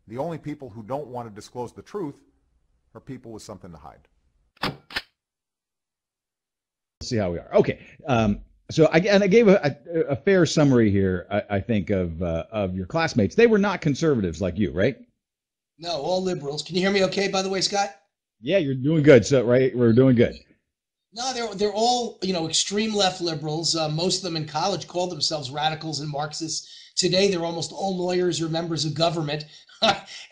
The only people who don't want to disclose the truth are people with something to hide. Let's see how we are. Okay. So I gave a fair summary here, I think, of your classmates. They were not conservatives like you, right? No, all liberals. Can you hear me okay, by the way, Scott? Yeah, you're doing good. So, right, we're doing good. No, they're all, extreme left liberals. Most of them in college called themselves radicals and Marxists. Today, they're almost all lawyers or members of government.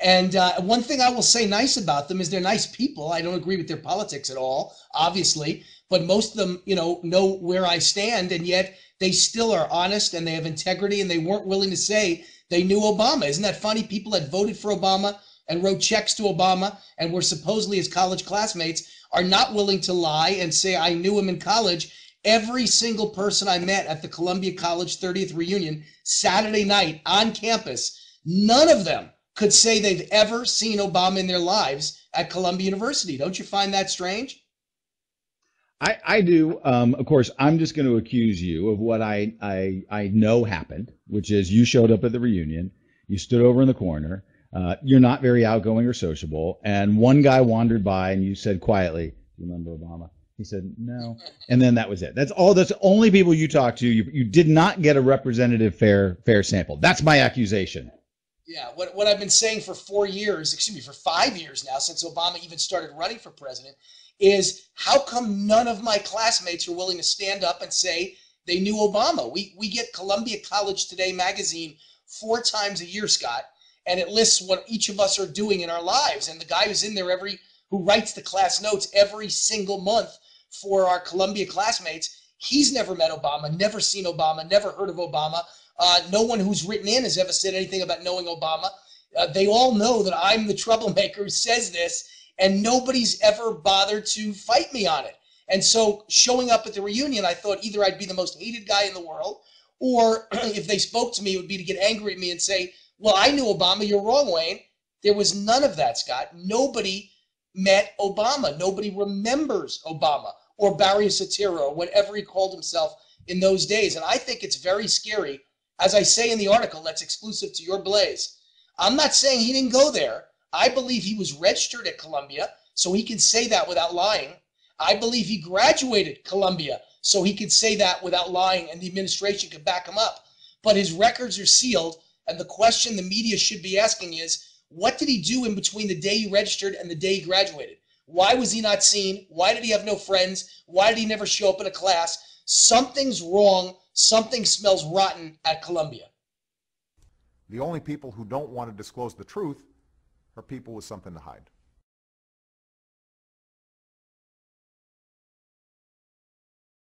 And one thing I will say nice about them is they're nice people. I don't agree with their politics at all, obviously, but most of them, know where I stand, and yet they still are honest and they have integrity, and they weren't willing to say they knew Obama. Isn't that funny? People that voted for Obama and wrote checks to Obama and were supposedly his college classmates are not willing to lie and say, I knew him in college. Every single person I met at the Columbia College 30th reunion Saturday night on campus, none of them could say they've ever seen Obama in their lives at Columbia University. Don't you find that strange? I do. Of course, I'm just going to accuse you of what I know happened, which is you showed up at the reunion, you stood over in the corner, you're not very outgoing or sociable, and one guy wandered by and you said quietly, "Do you remember Obama?" He said, "No." And then that was it. That's all. That's the only people you talked to. You did not get a representative fair sample. That's my accusation. Yeah, what I've been saying for 4 years, excuse me, for 5 years now, since Obama even started running for president, is how come none of my classmates are willing to stand up and say they knew Obama? We get Columbia College Today magazine 4 times a year, Scott, and it lists what each of us are doing in our lives. And the guy who's in there who writes the class notes every single month for our Columbia classmates, he's never met Obama, never seen Obama, never heard of Obama. No one who's written in has ever said anything about knowing Obama. They all know that I'm the troublemaker who says this, and nobody's ever bothered to fight me on it. And so showing up at the reunion, I thought either I'd be the most hated guy in the world, or if they spoke to me, it would be to get angry at me and say, well, I knew Obama, you're wrong, Wayne. There was none of that, Scott. Nobody met Obama. Nobody remembers Obama or Barry Soetoro or whatever he called himself in those days. And I think it's very scary. As I say in the article that's exclusive to your Blaze, I'm not saying he didn't go there. I believe he was registered at Columbia, so he can say that without lying. I believe he graduated Columbia, so he could say that without lying, and the administration could back him up. But his records are sealed, and the question the media should be asking is, what did he do in between the day he registered and the day he graduated? Why was he not seen? Why did he have no friends? Why did he never show up in a class? Something's wrong. Something smells rotten at Columbia. The only people who don't want to disclose the truth are people with something to hide.